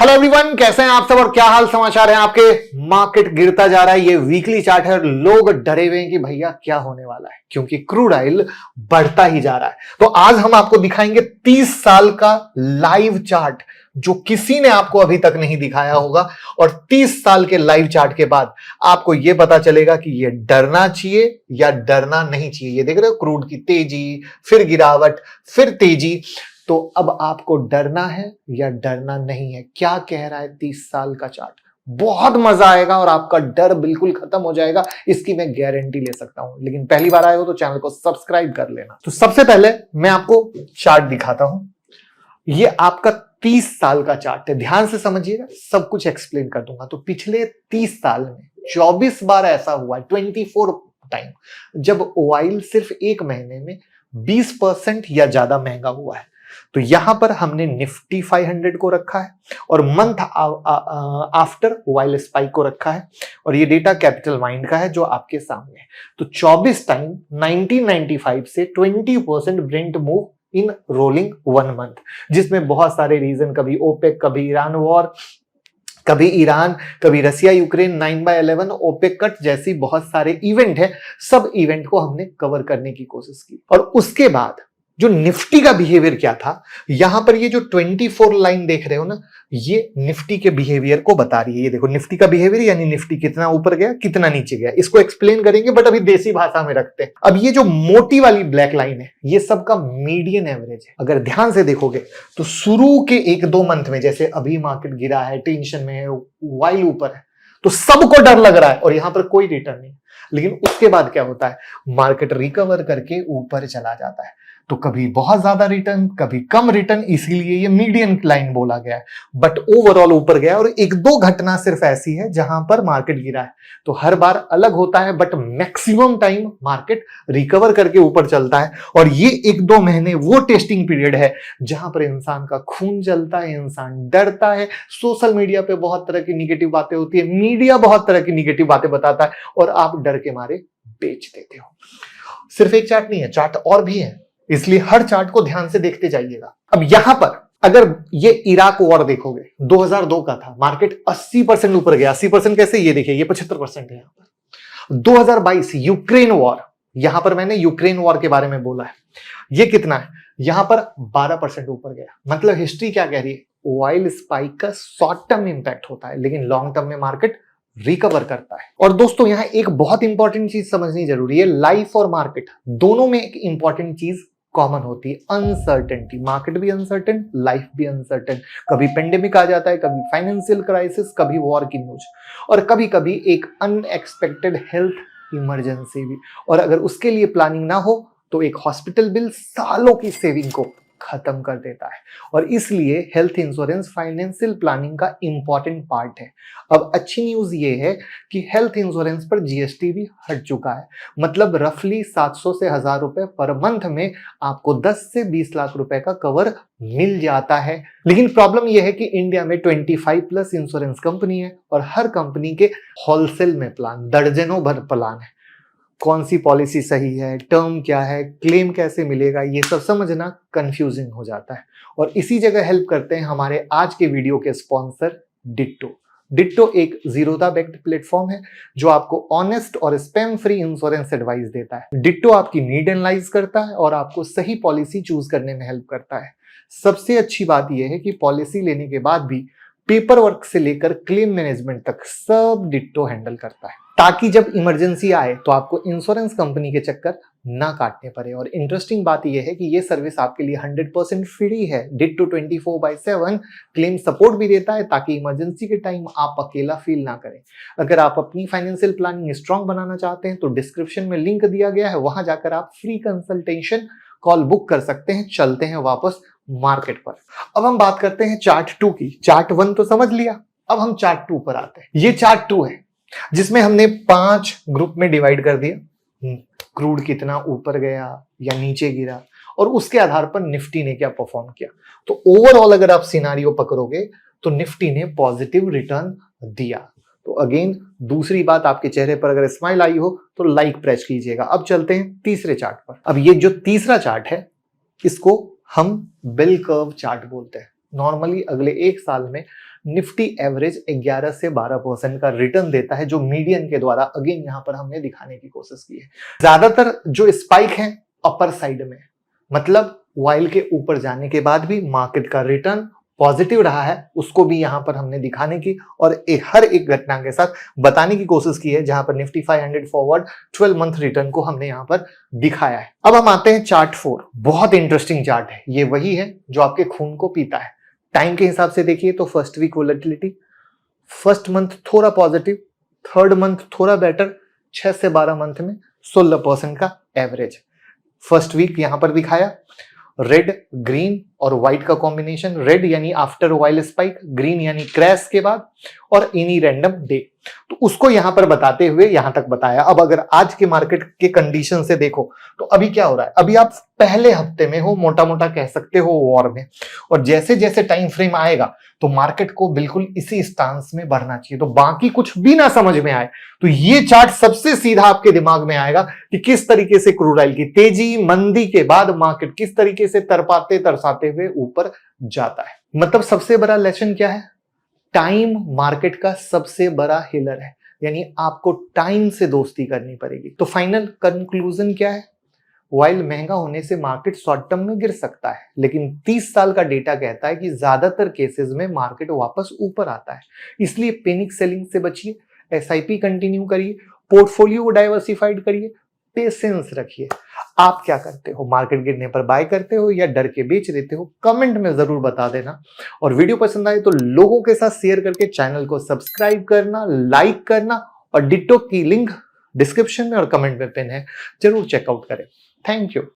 Hello everyone, कैसे हैं आप सब और क्या हाल समाचार हैं आपके। मार्केट गिरता जा रहा है, ये वीकली चार्ट है। लोग डरे हुए हैं कि भैया क्या होने वाला है, क्योंकि क्रूड ऑयल बढ़ता ही जा रहा है। तो आज हम आपको दिखाएंगे 30 साल का लाइव चार्ट जो किसी ने आपको अभी तक नहीं दिखाया होगा। और 30 साल के लाइव चार्ट के बाद आपको यह पता चलेगा कि यह डरना चाहिए या डरना नहीं चाहिए। ये देख रहे हो, क्रूड की तेजी, फिर गिरावट, फिर तेजी। तो अब आपको डरना है या डरना नहीं है। क्या कह रहा है 30 साल का चार्ट। बहुत मजा आएगा और आपका डर बिल्कुल खत्म हो जाएगा, इसकी मैं गारंटी ले सकता हूं। लेकिन पहली बार आए हो तो चैनल को सब्सक्राइब कर लेना। तो सबसे पहले मैं आपको चार्ट दिखाता हूं। ये आपका 30 साल का चार्ट है, ध्यान से समझिएगा, सब कुछ एक्सप्लेन कर दूंगा। तो पिछले 30 साल में 24 बार ऐसा हुआ है, 24 टाइम, जब ऑयल सिर्फ एक महीने में 20% या ज्यादा महंगा हुआ है। तो यहां पर हमने निफ्टी 500 को रखा है और मंथ आफ्टर ऑयल स्पाइक को रखा है। और ये डेटा कैपिटल माइंड का है जो आपके सामने है। तो 24 टाइम 1995 से 20% Brent move in rolling 1 month, जिसमें बहुत सारे रीजन, कभी ओपेक, कभी ईरान वॉर, कभी ईरान, कभी रसिया यूक्रेन, 9/11, ओपेक कट जैसी बहुत सारे इवेंट है। सब इवेंट को हमने कवर करने की कोशिश की। और उसके बाद जो निफ्टी का बिहेवियर क्या था, यहां पर ये जो 24 लाइन देख रहे हो ना, ये निफ्टी के बिहेवियर को बता रही है। ये देखो निफ्टी का बिहेवियर, यानी निफ्टी कितना ऊपर गया, कितना नीचे गया, इसको एक्सप्लेन करेंगे, बट अभी देसी भाषा में रखते हैं। अब ये जो मोटी वाली ब्लैक लाइन है, ये सबका मीडियन एवरेज है। अगर ध्यान से देखोगे तो शुरू के 1-2 मंथ में, जैसे अभी मार्केट गिरा है, टेंशन में है, वाइल ऊपर है, तो सबको डर लग रहा है और यहां पर कोई रिटर्न नहीं। लेकिन उसके बाद क्या होता है, मार्केट रिकवर करके ऊपर चला जाता है। तो कभी बहुत ज्यादा रिटर्न, कभी कम रिटर्न, इसीलिए ये मीडियन लाइन बोला गया है। बट ओवरऑल ऊपर गया। और 1-2 घटना सिर्फ ऐसी है जहां पर मार्केट गिरा है। तो हर बार अलग होता है, but maximum time market recover करके ऊपर चलता है। और ये 1-2 महीने वो टेस्टिंग पीरियड है जहां पर इंसान का खून जलता है, इंसान डरता है। सोशल मीडिया पे बहुत तरह की निगेटिव बातें होती है, मीडिया बहुत तरह की निगेटिव बातें बताता है और आप डर के मारे बेच देते हो। सिर्फ एक चार्ट नहीं है, चार्ट और भी है, इसलिए हर चार्ट को ध्यान से देखते जाइएगा। अब यहां पर अगर ये इराक वॉर देखोगे, 2002 का था, मार्केट 80% ऊपर गया। 80% कैसे, ये देखिए, ये 75% है यहां पर। 2022 यूक्रेन वॉर, यहां पर मैंने यूक्रेन वॉर के बारे में बोला है, ये कितना है, यहां पर 12% ऊपर गया। मतलब हिस्ट्री क्या कह रही है, ऑयल स्पाइक का शॉर्ट टर्म इंपैक्ट होता है, लेकिन लॉन्ग टर्म में मार्केट रिकवर करता है। और दोस्तों यहां एक बहुत इंपॉर्टेंट चीज समझनी जरूरी है, लाइफ और मार्केट दोनों में एक इंपॉर्टेंट चीज कॉमन होती है, अनसर्टेनिटी। मार्केट भी अनसर्टेन, लाइफ भी अनसर्टेन। कभी पेंडेमिक आ जाता है, कभी फाइनेंशियल क्राइसिस, कभी वॉर की न्यूज, और कभी कभी एक अनएक्सपेक्टेड हेल्थ इमरजेंसी भी। और अगर उसके लिए प्लानिंग ना हो तो एक हॉस्पिटल बिल सालों की सेविंग को खत्म कर देता है। और इसलिए हेल्थ इंश्योरेंस फाइनेंशियल प्लानिंग का इंपॉर्टेंट पार्ट है। अब अच्छी न्यूज ये है कि हेल्थ इंश्योरेंस पर जीएसटी भी हट चुका है। मतलब रफली 700 से 1000 रुपए पर मंथ में आपको 10 से 20 लाख रुपए का कवर मिल जाता है। लेकिन प्रॉब्लम यह है कि इंडिया में 25+ इंश्योरेंस कंपनी है और हर कंपनी के होलसेल में प्लान, दर्जनों भर प्लान है। कौन सी पॉलिसी सही है, टर्म क्या है, क्लेम कैसे मिलेगा, ये सब समझना कंफ्यूजिंग हो जाता है। और इसी जगह हेल्प करते हैं हमारे आज के वीडियो के स्पॉन्सर डिट्टो। डिट्टो एक जीरोधा बैक्ड प्लेटफॉर्म है जो आपको ऑनेस्ट और स्पैम फ्री इंश्योरेंस एडवाइस देता है। डिट्टो आपकी नीड एनालाइज करता है और आपको सही पॉलिसी चूज करने में हेल्प करता है। सबसे अच्छी बात यह है कि पॉलिसी लेने के बाद भी पेपर वर्क से लेकर क्लेम मैनेजमेंट तक सब डिट्टो हैंडल करता है, ताकि जब इमरजेंसी आए तो आपको इंश्योरेंस कंपनी के चक्कर ना काटने पड़े। और इंटरेस्टिंग बात यह है कि यह सर्विस आपके लिए 100% फ्री है। डिट्टो 24/7 क्लेम सपोर्ट भी देता है, ताकि इमरजेंसी के टाइम आप अकेला फील ना करें। अगर आप अपनी फाइनेंशियल प्लानिंग स्ट्रांग बनाना चाहते हैं तो डिस्क्रिप्शन में लिंक दिया गया है, वहां जाकर आप फ्री कंसल्टेशन कॉल बुक कर सकते हैं। चलते हैं वापस मार्केट पर। अब हम बात करते हैं चार्ट 2 की। चार्ट 1 तो समझ लिया, अब हम चार्ट 2 पर आते हैं। ये चार्ट 2 है जिसमें हमने 5 ग्रुप में डिवाइड कर दिया। क्रूड कितना ऊपर गया या नीचे गिरा, और उसके आधार पर निफ्टी ने क्या परफॉर्म किया। तो ओवरऑल अगर आप सिनारियो पकड़ोगे तो निफ्टी ने पॉजिटिव रिटर्न दिया। तो अगेन दूसरी बात, आपके चेहरे पर अगर स्माइल आई हो तो लाइक प्रेस कीजिएगा। अब चलते हैं तीसरे चार्ट पर। अब ये जो तीसरा चार्ट है, इसको हम बेल कर्व चार्ट बोलते हैं। नॉर्मली अगले 1 साल में निफ्टी एवरेज 11 से 12% का रिटर्न देता है, जो मीडियन के द्वारा अगेन यहां पर हमने दिखाने की कोशिश की है। ज्यादातर जो स्पाइक है अपर साइड में, मतलब वाइल के ऊपर जाने के बाद भी मार्केट का रिटर्न पॉजिटिव रहा है, उसको भी यहां पर हमने दिखाने की और हर एक घटना के साथ बताने की कोशिश की है, जहां पर निफ्टी 500 फॉरवर्ड 12 मंथ रिटर्न को हमने यहां पर दिखाया है। अब हम आते हैं चार्ट 4। बहुत इंटरेस्टिंग चार्ट है, ये वही है जो आपके खून को पीता है। टाइम के हिसाब से देखिए तो first week volatility, first month थोड़ा पॉजिटिव, थर्ड मंथ थोड़ा बेटर, 6 से 12 मंथ में 16% का एवरेज। फर्स्ट वीक यहां पर दिखाया, रेड ग्रीन और व्हाइट का कॉम्बिनेशन, रेड यानी आफ्टर वाइल स्पाइक, ग्रीन यानी क्रैश के बाद, और इनी रैंडम डे। तो उसको यहां पर बताते हुए यहां तक बताया। अब अगर आज के मार्केट के कंडीशन से देखो तो अभी क्या हो रहा है, अभी आप पहले हफ्ते में हो, मोटा मोटा कह सकते हो वॉर में, और जैसे जैसे टाइम फ्रेम आएगा तो मार्केट को बिल्कुल इसी स्टांस में बढ़ना चाहिए। तो बाकी कुछ भी ना समझ में आए तो ये चार्ट सबसे सीधा आपके दिमाग में आएगा कि किस तरीके से क्रूड ऑयल की तेजी मंदी के बाद मार्केट किस तरीके से तरपाते तरसाते हुए ऊपर जाता है। मतलब सबसे बड़ा लेसन क्या है, टाइम मार्केट का सबसे बड़ा हिलर है, यानी आपको टाइम से दोस्ती करनी पड़ेगी। तो फाइनल कंक्लूजन क्या है, वाइल महंगा होने से मार्केट शॉर्ट टर्म में गिर सकता है, लेकिन 30 साल का डेटा कहता है कि ज्यादातर केसेस में मार्केट वापस ऊपर आता है। इसलिए पैनिक सेलिंग से बचिए, एसआईपी कंटिन्यू करिए, पोर्टफोलियो डाइवर्सिफाइड करिए, पेशेंस रखिए। आप क्या करते हो, मार्केट गिरने पर बाय करते हो या डर के बेच देते हो, कमेंट में जरूर बता देना। और वीडियो पसंद आए तो लोगों के साथ शेयर करके चैनल को सब्सक्राइब करना, लाइक करना, और डिटो की लिंक डिस्क्रिप्शन में और कमेंट में पिन है, जरूर चेकआउट करें। Thank you.